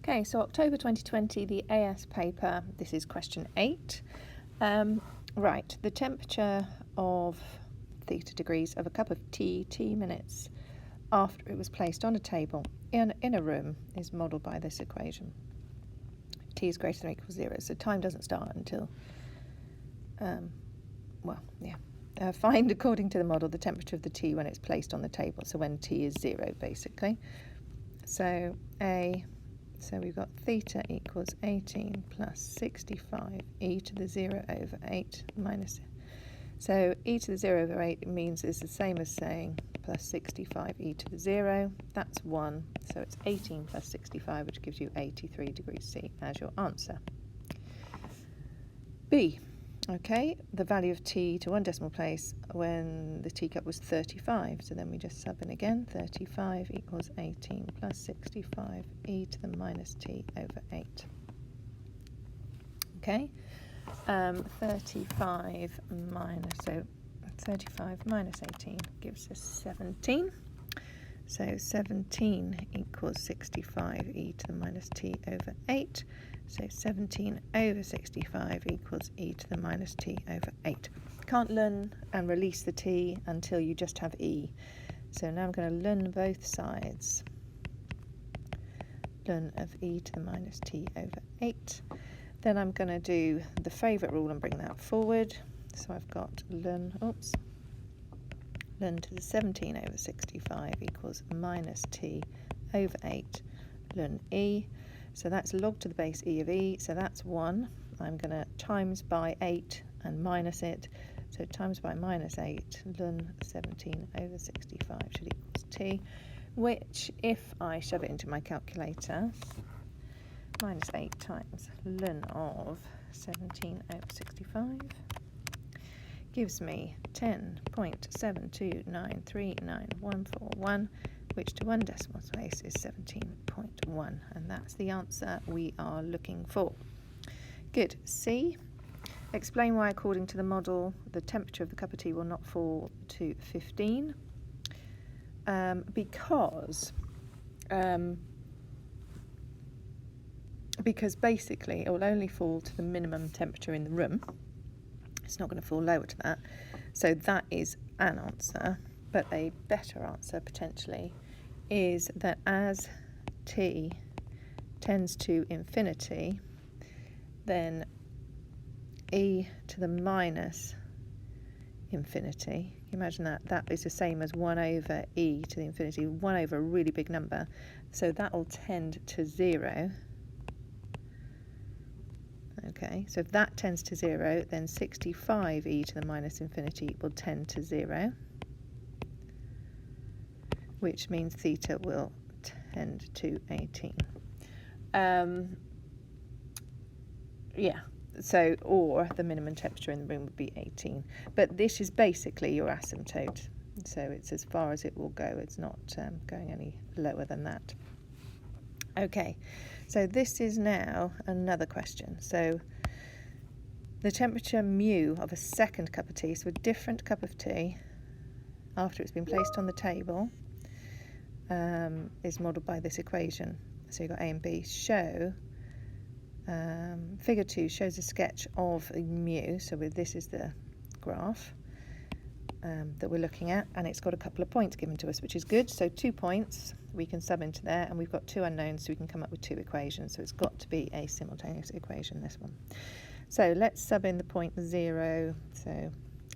Okay, so October 2020, the AS paper, this is question 8. Right, the temperature of theta degrees of a cup of tea, t minutes after it was placed on a table in a room is modelled by this equation. T is greater than or equals 0, so time doesn't start until, find according to the model the temperature of the tea when it's placed on the table, so when t is 0 basically. So we've got theta equals 18 plus 65 e to the 0 over 8 minus. So e to the 0 over 8 means it's the same as saying plus 65 e to the 0. That's 1. So it's 18 plus 65, which gives you 83 degrees C as your answer. B. Okay, the value of t to one decimal place when the teacup was 35. So then we just sub in again. 35 equals 18 plus 65 e to the minus t over 8. Okay, 35 minus 18 gives us 17. So 17 equals 65 e to the minus t over 8. So 17 over 65 equals e to the minus t over 8. Can't learn and release the t until you just have e. So now I'm going to learn both sides. Learn of e to the minus t over 8. Then I'm going to do the favourite rule and bring that forward. So I've got learn to the 17 over 65 equals minus t over 8 learn e. So that's log to the base e of e, so that's 1. I'm going to times by 8 and minus it. So times by minus 8 learn 17 over 65 should equals t, which if I shove it into my calculator, minus 8 times ln of 17 over 65 gives me 10.729394141, which to one decimal place is 17.1, and that's the answer we are looking for. Good. C. Explain why, according to the model, the temperature of the cup of tea will not fall to 15. Because basically it will only fall to the minimum temperature in the room. It's not going to fall lower to that. So that is an answer, but a better answer potentially is that as t tends to infinity, then e to the minus infinity, imagine that is the same as 1 over e to the infinity, 1 over a really big number, so that will tend to 0. Okay, so if that tends to 0, then 65 e to the minus infinity will tend to 0, which means theta will tend to 18. So, or the minimum temperature in the room would be 18. But this is basically your asymptote, so it's as far as it will go. It's not going any lower than that. Okay, so this is now another question. So the temperature mu of a second cup of tea, so a different cup of tea, after it's been placed on the table, is modelled by this equation. So you've got A and B. Show, figure 2 shows a sketch of mu, so this is the graph that we're looking at, and it's got a couple of points given to us, which is good. So 2 points we can sub into there, and we've got 2 unknowns, so we can come up with 2 equations. So it's got to be a simultaneous equation, this one. So let's sub in the point 0, so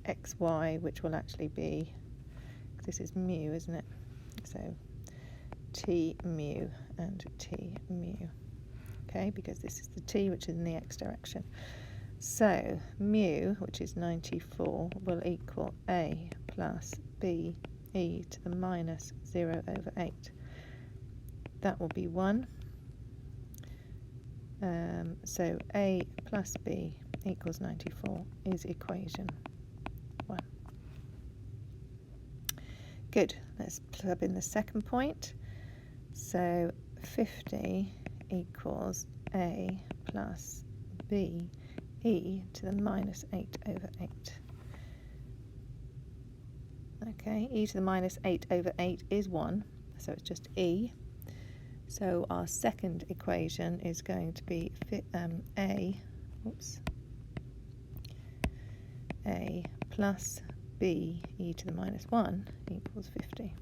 xy, which will actually be, this is mu, isn't it? So t mu and t mu. Okay, because this is the t, which is in the x direction. So mu, which is 94, will equal a plus b e to the minus 0 over 8. That will be 1. So a plus b equals 94 is equation 1. Good. Let's plug in the second point. So 50 equals a plus b e to the minus 8 over 8. Okay, e to the minus 8 over 8 is 1, so it's just e. So our second equation is going to be a plus b e to the minus 1 equals 50.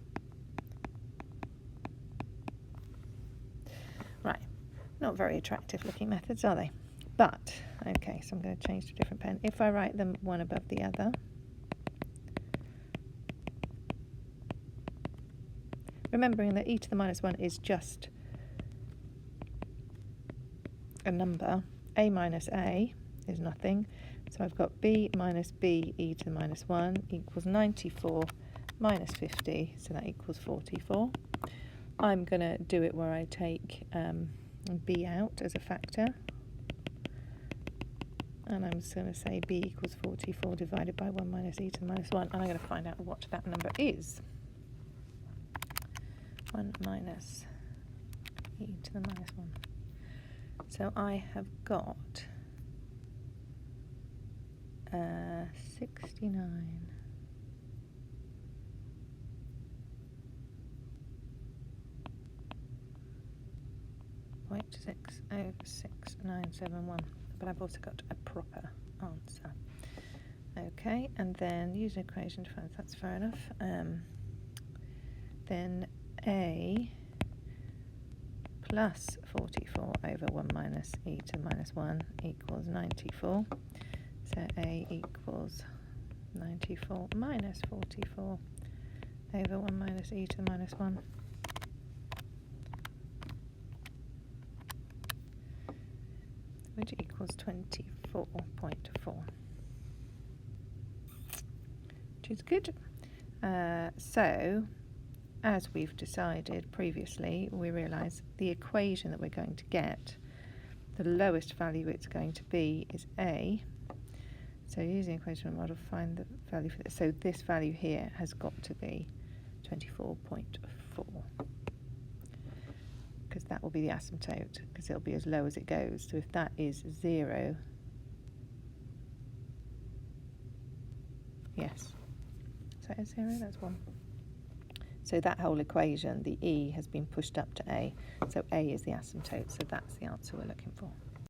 Right, not very attractive looking methods, are they? But, okay, so I'm going to change to a different pen. If I write them one above the other, remembering that e to the minus 1 is just a number, a minus a is nothing, so I've got b minus b e to the minus 1 equals 94 minus 50, so that equals 44. I'm going to do it where I take b out as a factor, and I'm just going to say b equals 44 divided by 1 minus e to the minus 1, and I'm going to find out what that number is. 1 minus e to the minus 1. So I have got 69.6066971, but I've also got a proper answer. Okay, and then use an equation to find, that's fair enough. Then a plus 44 over 1 minus e to the minus 1 equals 94. So a equals 94 minus 44 over 1 minus e to the minus 1. Which equals 24.4. Which is good. So, as we've decided previously, we realise the equation that we're going to get, the lowest value it's going to be is a. So using the equation model, find the value for this. So this value here has got to be 24.4, because that will be the asymptote, because it'll be as low as it goes. So if that is 0, yes. So is 0? That's 1. So that whole equation, the e has been pushed up to a. So a is the asymptote. So that's the answer we're looking for.